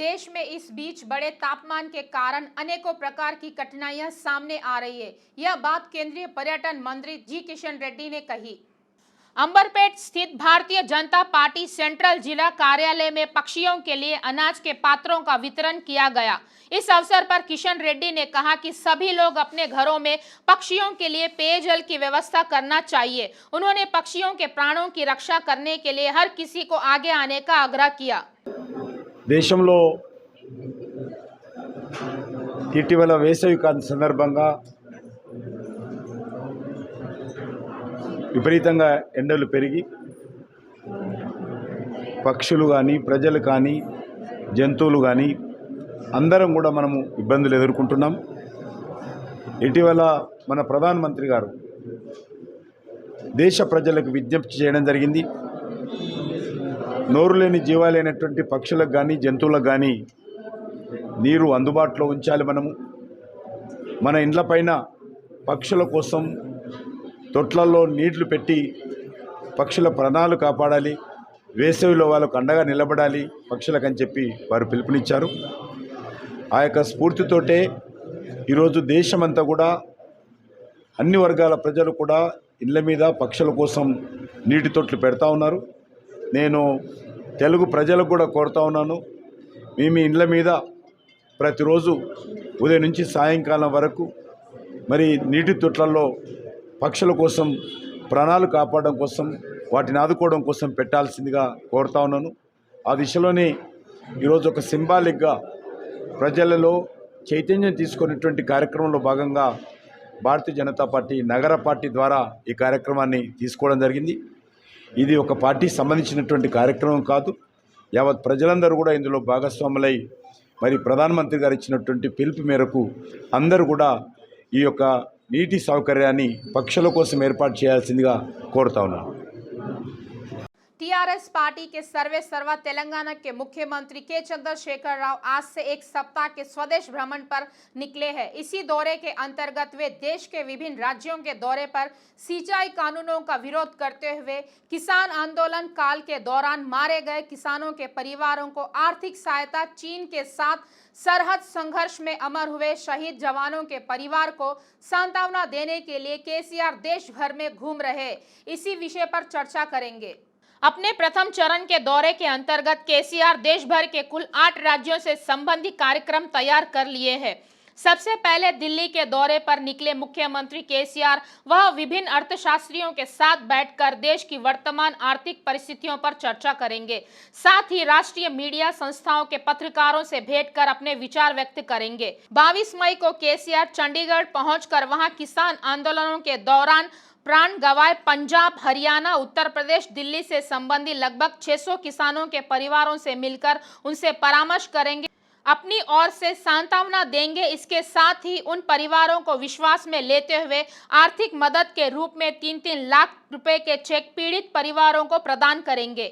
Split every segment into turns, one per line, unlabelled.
देश में इस बीच बड़े तापमान के कारण अनेकों प्रकार की कठिनाइयां सामने आ रही है। यह बात केंद्रीय पर्यटन मंत्री जी किशन रेड्डी ने कही। अंबरपेट स्थित भारतीय जनता पार्टी सेंट्रल जिला कार्यालय में पक्षियों के लिए अनाज के पात्रों का वितरण किया गया। इस अवसर पर किशन रेड्डी ने कहा कि सभी लोग अपने घरों में पक्षियों के लिए पेयजल की व्यवस्था करना चाहिए। उन्होंने पक्षियों के प्राणों की रक्षा करने के लिए हर किसी को आगे आने का आग्रह किया।
దేశంలో ఇటీవల వేసవి కాలం సందర్భంగా విపరీతంగా ఎండలు పెరిగి పక్షులు కానీ ప్రజలు కానీ జంతువులు కానీ అందరం కూడా మనము ఇబ్బందులు ఎదుర్కొంటున్నాం. ఇటీవల మన ప్రధానమంత్రి గారు దేశ ప్రజలకు విజ్ఞప్తి చేయడం జరిగింది. నోరు లేని జీవాలైనటువంటి పక్షులకు కానీ జంతువులకు కానీ నీరు అందుబాటులో ఉంచాలి. మన ఇండ్లపైన పక్షుల కోసం తొట్లల్లో నీళ్లు పెట్టి పక్షుల ప్రాణాలు కాపాడాలి, వేసవిలో వాళ్ళకు అండగా నిలబడాలి పక్షులకని చెప్పి వారు పిలుపునిచ్చారు. ఆ యొక్క స్ఫూర్తితోటే ఈరోజు దేశమంతా కూడా అన్ని వర్గాల ప్రజలు కూడా ఇళ్ల మీద పక్షుల కోసం నీటి తొట్లు పెడతా ఉన్నారు. నేను తెలుగు ప్రజలకు కూడా కోరుతా ఉన్నాను, మీ ఇండ్ల మీద ప్రతిరోజు ఉదయం నుంచి సాయంకాలం వరకు మరి నీటి తొట్లలో పక్షుల కోసం ప్రాణాలు కాపాడడం కోసం వాటిని ఆదుకోవడం కోసం పెట్టాల్సిందిగా కోరుతా ఉన్నాను. ఆ దిశలోనే ఈరోజు ఒక సింబాలిక్గా ప్రజలలో చైతన్యం తీసుకునేటువంటి కార్యక్రమంలో భాగంగా భారతీయ జనతా పార్టీ నగర పార్టీ ద్వారా ఈ కార్యక్రమాన్ని తీసుకోవడం జరిగింది. ఇది ఒక పార్టీకి సంబంధించినటువంటి కార్యక్రమం కాదు. యావత్ ప్రజలందరూ కూడా ఇందులో భాగస్వాములై మరి ప్రధానమంత్రి గారు ఇచ్చినటువంటి పిలుపు మేరకు అందరూ కూడా ఈ యొక్క నీటి సౌకర్యాన్ని పక్షుల కోసం ఏర్పాటు చేయాల్సిందిగా కోరుతా ఉన్నాను.
टीआरएस पार्टी के सर्वे सर्वा तेलंगाना के मुख्यमंत्री के चंद्रशेखर राव आज से एक सप्ताह के स्वदेश भ्रमण पर निकले हैं। इसी दौरे के अंतर्गत वे देश के विभिन्न राज्यों के दौरे पर सिंचाई कानूनों का विरोध करते हुए किसान आंदोलन काल के दौरान मारे गए किसानों के परिवारों को आर्थिक सहायता, चीन के साथ सरहद संघर्ष में अमर हुए शहीद जवानों के परिवार को सांत्वना देने के लिए केसीआर देश भर में घूम रहे। इसी विषय पर चर्चा करेंगे। अपने प्रथम चरण के दौरे के अंतर्गत केसीआर देश भर के कुल 8 राज्यों से संबंधित कार्यक्रम तैयार कर लिए हैं। सबसे पहले दिल्ली के दौरे पर निकले मुख्यमंत्री केसीआर वह विभिन्न अर्थशास्त्रियों के साथ बैठकर देश की वर्तमान आर्थिक परिस्थितियों पर चर्चा करेंगे। साथ ही राष्ट्रीय मीडिया संस्थाओं के पत्रकारों से भेंट कर अपने विचार व्यक्त करेंगे। 22 मई को केसीआर चंडीगढ़ पहुंचकर वहां किसान आंदोलनों के दौरान प्राण गंवाए पंजाब, हरियाणा, उत्तर प्रदेश, दिल्ली से संबंधित लगभग 600 किसानों के परिवारों से मिलकर उनसे परामर्श करेंगे, अपनी ओर से सांत्वना देंगे। इसके साथ ही उन परिवारों को विश्वास में लेते हुए आर्थिक मदद के रूप में 3-3 लाख रुपए के चेक पीड़ित परिवारों को प्रदान करेंगे।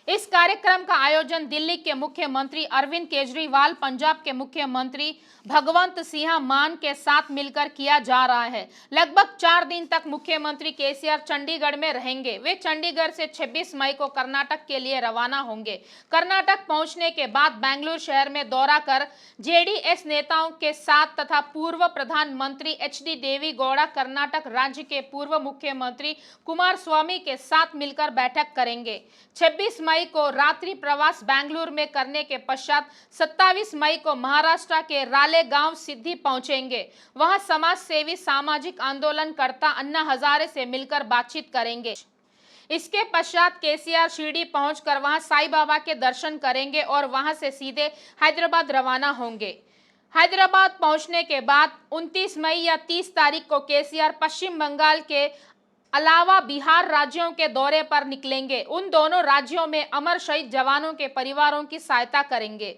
इस कार्यक्रम का आयोजन दिल्ली के मुख्यमंत्री अरविंद केजरीवाल, पंजाब के मुख्यमंत्री भगवंत सिंह मान के साथ मिलकर किया जा रहा है। लगभग 4 दिन तक मुख्यमंत्री केसीआर चंडीगढ़ में रहेंगे। वे चंडीगढ़ से 26 मई को कर्नाटक के लिए रवाना होंगे। कर्नाटक पहुंचने के बाद बेंगलुरु शहर में दौरा कर जेडीएस नेताओं के साथ तथा पूर्व प्रधानमंत्री एचडी देवी गौड़ा, कर्नाटक राज्य के पूर्व मुख्यमंत्री कुमारस्वामी के साथ मिलकर बैठक करेंगे। 26 मई को रात्रि प्रवास बेंगलुरु में करने के पश्चात 27 मई को महाराष्ट्र के रालेगांव सिद्धि पहुंचेंगे। वहां समाज सेवी, सामाजिक आंदोलनकर्ता अन्ना हजारे से मिलकर बातचीत करेंगे। इसके पश्चात केसीआर शिरडी पहुंचकर वहां साईं बाबा के दर्शन करेंगे और वहां से सीधे हैदराबाद रवाना होंगे। हैदराबाद पहुंचने के बाद 29 मई या 30 तारीख को केसीआर पश्चिम बंगाल के अलावा बिहार राज्यों के दौरे पर निकलेंगे। उन दोनों राज्यों में अमर शहीद जवानों के परिवारों की सहायता करेंगे।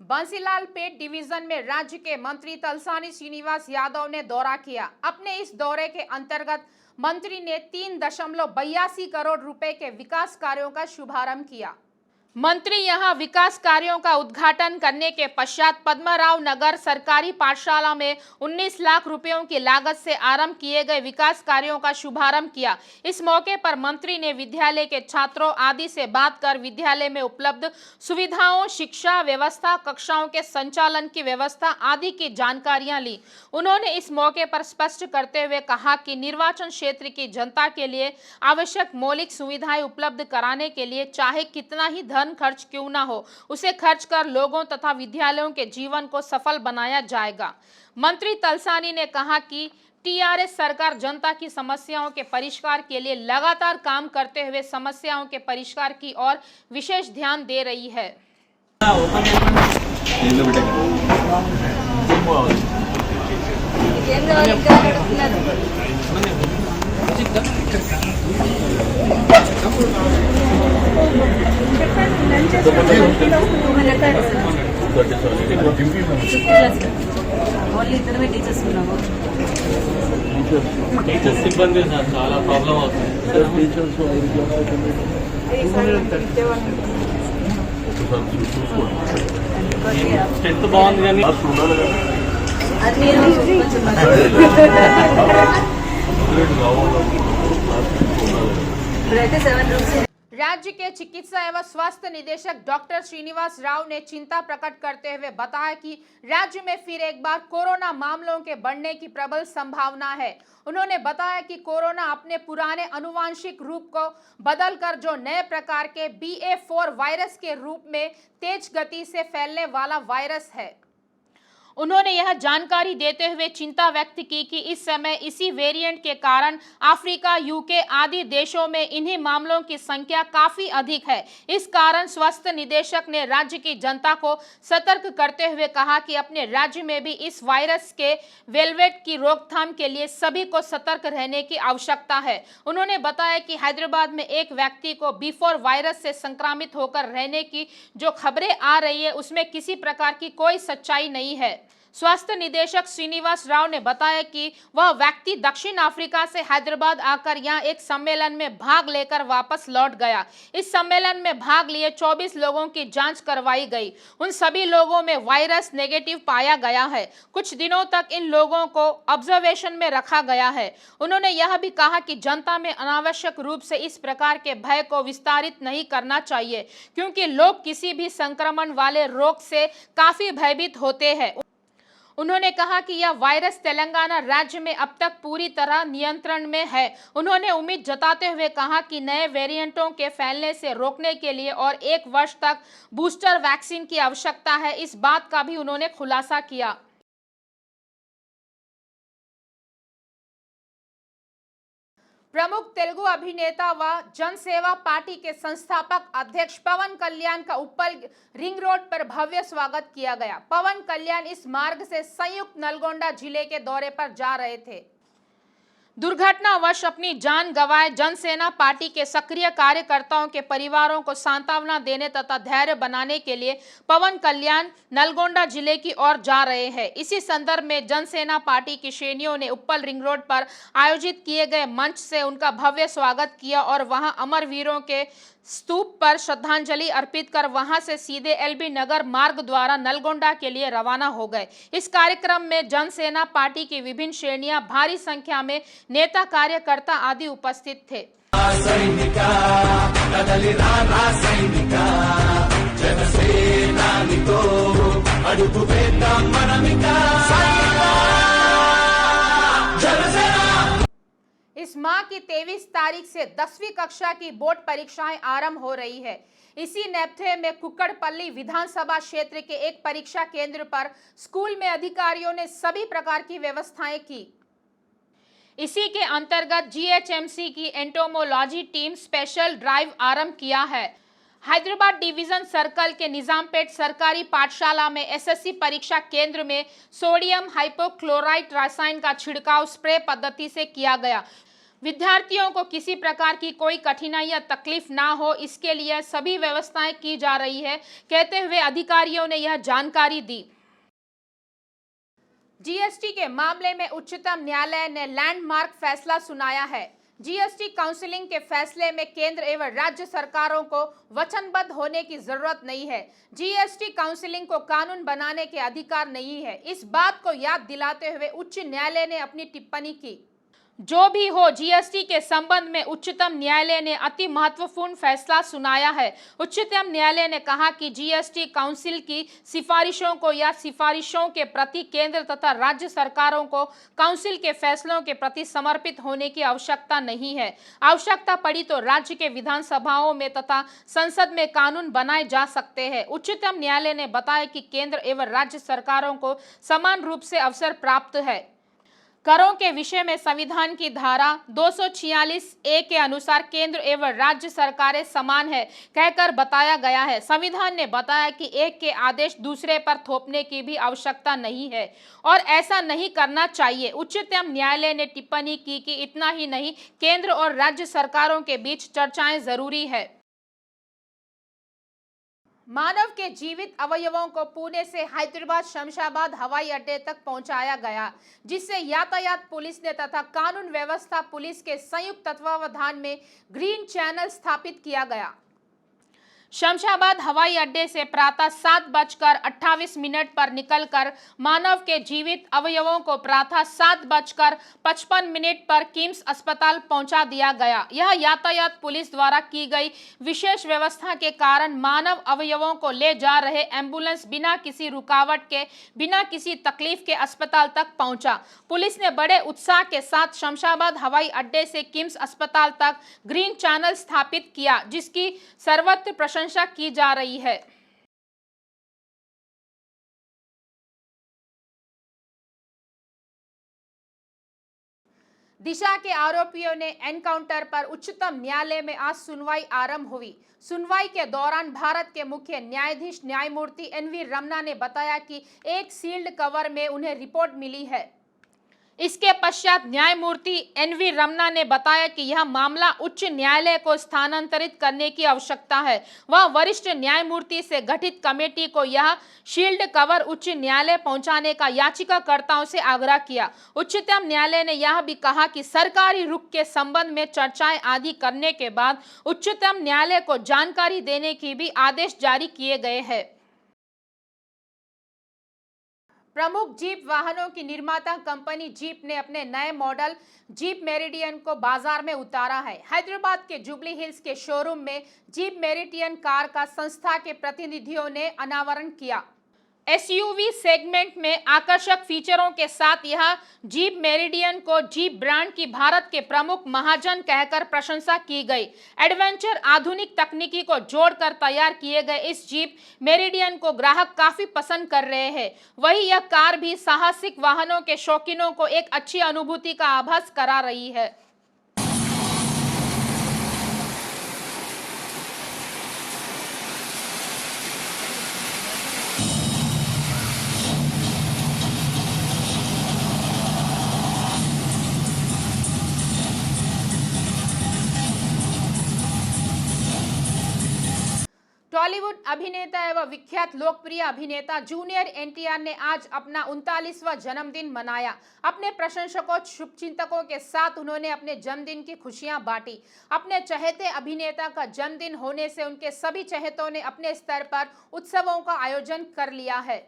बंसीलाल पेट डिवीजन में राज्य के मंत्री तलसानी श्रीनिवास यादव ने दौरा किया। अपने इस दौरे के अंतर्गत मंत्री ने 3.82 करोड़ रुपए के विकास कार्यों का शुभारंभ किया। मंत्री यहां विकास कार्यों का उद्घाटन करने के पश्चात पद्माराव नगर सरकारी पाठशाला में 19 लाख रुपयों की लागत से आरंभ किए गए विकास कार्यों का शुभारंभ किया। इस मौके पर मंत्री ने विद्यालय के छात्रों आदि से बात कर विद्यालय में उपलब्ध सुविधाओं, शिक्षा व्यवस्था, कक्षाओं के संचालन की व्यवस्था आदि की जानकारियां ली। उन्होंने इस मौके पर स्पष्ट करते हुए कहा कि निर्वाचन क्षेत्र की जनता के लिए आवश्यक मौलिक सुविधाएं उपलब्ध कराने के लिए चाहे कितना ही धन खर्च क्यों ना हो, उसे खर्च कर लोगों तथा विद्यालयों के जीवन को सफल बनाया जाएगा। मंत्री तलसानी ने कहा कि टीआरएस सरकार जनता की समस्याओं के परिष्कार के लिए लगातार काम करते हुए समस्याओं के परिष्कार की ओर विशेष ध्यान दे रही है।
ఓన్లీ ఇద్దరమే టీచర్స్ ఉన్నాము.
టీచర్స్ సిబ్బంది చాలా ప్రాబ్లం అవుతుంది. స్ట్రెంత్ బాగుంది కానీ
అది మీరు కొంచెం ఇప్పుడైతే 7 రూమ్స్.
राज्य के चिकित्सा एवं स्वास्थ्य निदेशक डॉक्टर श्रीनिवास राव ने चिंता प्रकट करते हुए बताया कि राज्य में फिर एक बार कोरोना मामलों के बढ़ने की प्रबल संभावना है। उन्होंने बताया कि कोरोना अपने पुराने आनुवांशिक रूप को बदलकर जो नए प्रकार के BA.4 वायरस के रूप में तेज गति से फैलने वाला वायरस है। उन्होंने यह जानकारी देते हुए चिंता व्यक्त की कि इस समय इसी वेरिएंट के कारण अफ्रीका, यूके आदि देशों में इन्हीं मामलों की संख्या काफी अधिक है। इस कारण स्वास्थ्य निदेशक ने राज्य की जनता को सतर्क करते हुए कहा कि अपने राज्य में भी इस वायरस के वेलवेट की रोकथाम के लिए सभी को सतर्क रहने की आवश्यकता है। उन्होंने बताया कि हैदराबाद में एक व्यक्ति को B4 वायरस से संक्रमित होकर रहने की जो खबरें आ रही है उसमें किसी प्रकार की कोई सच्चाई नहीं है। स्वास्थ्य निदेशक श्रीनिवास राव ने बताया कि वह व्यक्ति दक्षिण अफ्रीका से हैदराबाद आकर यहां एक सम्मेलन में भाग लेकर वापस लौट गया। इस सम्मेलन में भाग लिए 24 लोगों की जांच करवाई गई। उन सभी लोगों में वायरस नेगेटिव पाया गया है। कुछ दिनों तक इन लोगों को ऑब्जर्वेशन में रखा गया है। उन्होंने यह भी कहा कि जनता में अनावश्यक रूप से इस प्रकार के भय को विस्तारित नहीं करना चाहिए, क्योंकि लोग किसी भी संक्रमण वाले रोग से काफी भयभीत होते हैं। उन्होंने कहा कि यह वायरस तेलंगाना राज्य में अब तक पूरी तरह नियंत्रण में है। उन्होंने उम्मीद जताते हुए कहा कि नए वेरिएंटों के फैलने से रोकने के लिए और 1 वर्ष तक बूस्टर वैक्सीन की आवश्यकता है, इस बात का भी उन्होंने खुलासा किया। प्रमुख तेलुगु अभिनेता व जनसेवा पार्टी के संस्थापक अध्यक्ष पवन कल्याण का उप्पल रिंग रोड पर भव्य स्वागत किया गया। पवन कल्याण इस मार्ग से संयुक्त नलगोंडा जिले के दौरे पर जा रहे थे। दुर्घटनावश अपनी जान गंवाए जनसेना पार्टी के सक्रिय कार्यकर्ताओं के परिवारों को सांत्वना देने तथा धैर्य बनाने के लिए पवन कल्याण नलगोंडा जिले की ओर जा रहे हैं। इसी संदर्भ में जनसेना पार्टी की श्रेणियों ने उप्पल रिंग रोड पर आयोजित किए गए मंच से उनका भव्य स्वागत किया और वहां अमर वीरों के स्तूप पर श्रद्धांजलि अर्पित कर वहां से सीधे LB नगर मार्ग द्वारा नलगोंडा के लिए रवाना हो गए। इस कार्यक्रम में जनसेना पार्टी की विभिन्न श्रेणियां, भारी संख्या में नेता कार्यकर्ता आदि उपस्थित थे। इस माह की 23 तारीख से 10वीं कक्षा की बोर्ड परीक्षाएं आरंभ हो रही है। इसी नेपथ्य में कुक्कड़पल्ली विधानसभा क्षेत्र के एक परीक्षा केंद्र पर स्कूल में अधिकारियों ने सभी प्रकार की व्यवस्थाएं की। इसी के अंतर्गत GHMC की एंटोमोलॉजी टीम स्पेशल ड्राइव आरंभ किया है। हैदराबाद डिवीजन सर्कल के निजामपेट सरकारी पाठशाला में SSC परीक्षा केंद्र में सोडियम हाइपोक्लोराइट रसायन का छिड़काव स्प्रे पद्धति से किया गया। विद्यार्थियों को किसी प्रकार की कोई कठिनाई या तकलीफ ना हो, इसके लिए सभी व्यवस्थाएं की जा रही है, कहते हुए अधिकारियों ने यह जानकारी दी। GST के मामले में उच्चतम न्यायालय ने लैंडमार्क फैसला सुनाया है। जीएसटी काउंसिलिंग के फैसले में केंद्र एवं राज्य सरकारों को वचनबद्ध होने की जरूरत नहीं है। जीएसटी काउंसिलिंग को कानून बनाने के अधिकार नहीं है। इस बात को याद दिलाते हुए उच्च न्यायालय ने अपनी टिप्पणी की। जो भी हो, जीएसटी के संबंध में उच्चतम न्यायालय ने अति महत्वपूर्ण फैसला सुनाया है। उच्चतम न्यायालय ने कहा कि जीएसटी काउंसिल की सिफारिशों को या सिफारिशों के प्रति केंद्र तथा राज्य सरकारों को काउंसिल के फैसलों के प्रति समर्पित होने की आवश्यकता नहीं है। आवश्यकता पड़ी तो राज्य के विधानसभाओं में तथा संसद में कानून बनाए जा सकते हैं। उच्चतम न्यायालय ने बताया कि केंद्र एवं राज्य सरकारों को समान रूप से अवसर प्राप्त है। करों के विषय में संविधान की धारा 246A के अनुसार केंद्र एवं राज्य सरकारें समान है कहकर बताया गया है। संविधान ने बताया कि एक के आदेश दूसरे पर थोपने की भी आवश्यकता नहीं है और ऐसा नहीं करना चाहिए। उच्चतम न्यायालय ने टिप्पणी की कि इतना ही नहीं, केंद्र और राज्य सरकारों के बीच चर्चाएं जरूरी है। मानव के जीवित अवयवों को पुणे से हैदराबाद शमशाबाद हवाई अड्डे तक पहुंचाया गया, जिससे यातायात पुलिस ने तथा कानून व्यवस्था पुलिस के संयुक्त तत्वावधान में ग्रीन चैनल स्थापित किया गया। शमशाबाद हवाई अड्डे से प्रातः 7:28 पर निकलकर मानव के जीवित अवयवों को प्रातः 7:55 पर किम्स अस्पताल पहुंचा दिया गया। यह यातायात पुलिस द्वारा की गई विशेष व्यवस्था के कारण मानव अवयवों को ले जा रहे एम्बुलेंस बिना किसी रुकावट के, बिना किसी तकलीफ के अस्पताल तक पहुंचा। पुलिस ने बड़े उत्साह के साथ शमशाबाद हवाई अड्डे से किम्स अस्पताल तक ग्रीन चैनल स्थापित किया, जिसकी सर्वत्र प्रशंसा की जा रही है। दिशा के आरोपियों ने एनकाउंटर पर उच्चतम न्यायालय में आज सुनवाई आरंभ हुई। सुनवाई के दौरान भारत के मुख्य न्यायाधीश न्यायमूर्ति एनवी रमना ने बताया कि एक सील्ड कवर में उन्हें रिपोर्ट मिली है। इसके पश्चात न्यायमूर्ति एनवी रमना ने बताया कि यह मामला उच्च न्यायालय को स्थानांतरित करने की आवश्यकता है। वह वरिष्ठ न्यायमूर्ति से गठित कमेटी को यह शील्ड कवर उच्च न्यायालय पहुंचाने का याचिकाकर्ताओं से आग्रह किया। उच्चतम न्यायालय ने यह भी कहा कि सरकारी रुख के संबंध में चर्चाएं आदि करने के बाद उच्चतम न्यायालय को जानकारी देने की भी आदेश जारी किए गए हैं। प्रमुख जीप वाहनों की निर्माता कंपनी जीप ने अपने नए मॉडल जीप मेरिडियन को बाजार में उतारा है। हैदराबाद के जुबली हिल्स के शोरूम में जीप मेरिडियन कार का संस्था के प्रतिनिधियों ने अनावरण किया। एसयूवी सेगमेंट में आकर्षक फीचरों के साथ यह जीप मेरिडियन को जीप ब्रांड की भारत के प्रमुख महाजन कहकर प्रशंसा की गई। एडवेंचर आधुनिक तकनीकी को जोड़कर तैयार किए गए इस जीप मेरिडियन को ग्राहक काफी पसंद कर रहे हैं। वहीं यह कार भी साहसिक वाहनों के शौकीनों को एक अच्छी अनुभूति का आभास करा रही है। टॉलीवुड अभिनेता एवं विख्यात लोकप्रिय अभिनेता जूनियर एनटीआर ने आज अपना 39वां जन्मदिन मनाया। अपने प्रशंसकों शुभचिंतकों के साथ उन्होंने अपने जन्मदिन की खुशियां बांटी। अपने चहेते अभिनेता का जन्मदिन होने से उनके सभी चहेतों ने अपने स्तर पर उत्सवों का आयोजन कर लिया है।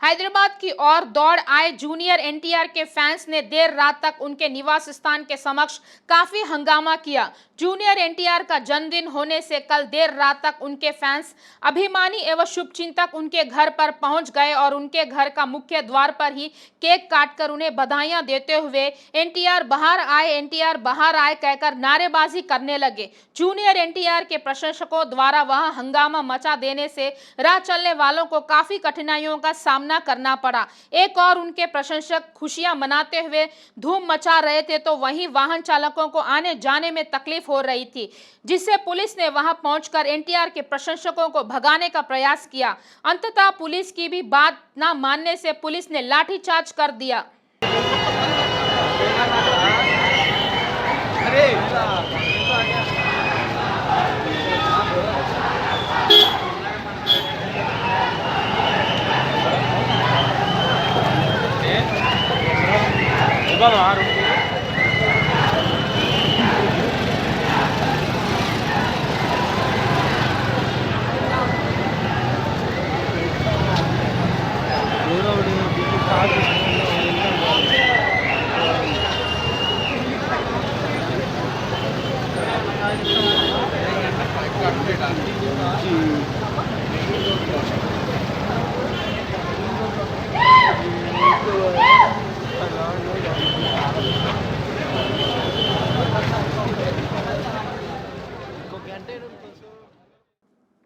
हैदराबाद की ओर दौड़ आए जूनियर एनटीआर के फैंस ने देर रात तक उनके निवास स्थान के समक्ष काफी हंगामा किया। जूनियर एनटीआर का जन्मदिन होने से कल देर रात तक उनके फैंस, अभिमानी एवं शुभचिंतक उनके घर पर पहुंच गए और उनके घर का मुख्य द्वार पर ही केक काटकर उन्हें बधाइयां देते हुए एनटीआर बाहर आए कहकर नारेबाजी करने लगे। जूनियर एनटीआर के प्रशंसकों द्वारा वहां हंगामा मचा देने से राह चलने वालों को काफी कठिनाइयों का सामना करना पड़ा। एक और उनके प्रशंसक खुशियां मनाते हुए धूम मचा रहे थे तो वहीं वाहन चालकों को आने जाने में तकलीफ हो रही थी, जिससे पुलिस ने वहां पहुंचकर एनटीआर के प्रशंसकों को भगाने का प्रयास किया। अंततः पुलिस की भी बात न मानने से पुलिस ने लाठीचार्ज कर दिया।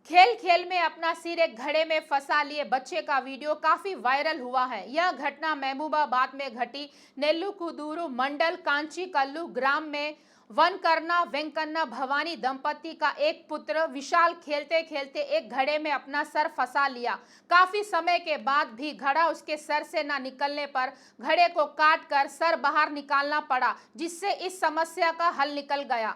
खेल खेल में अपना सिर एक घड़े में फंसा लिए बच्चे का वीडियो काफी वायरल हुआ है। यह घटना महबूबाबाद में घटी। नेल्लुकुदुरु मंडल कांची कल्लू ग्राम में वनकरना वेंकन्ना भवानी दंपति का एक पुत्र विशाल खेलते खेलते एक घड़े में अपना सर फंसा लिया। काफी समय के बाद भी घड़ा उसके सर से न निकलने पर घड़े को काट कर सर बाहर निकालना पड़ा, जिससे इस समस्या का हल निकल गया।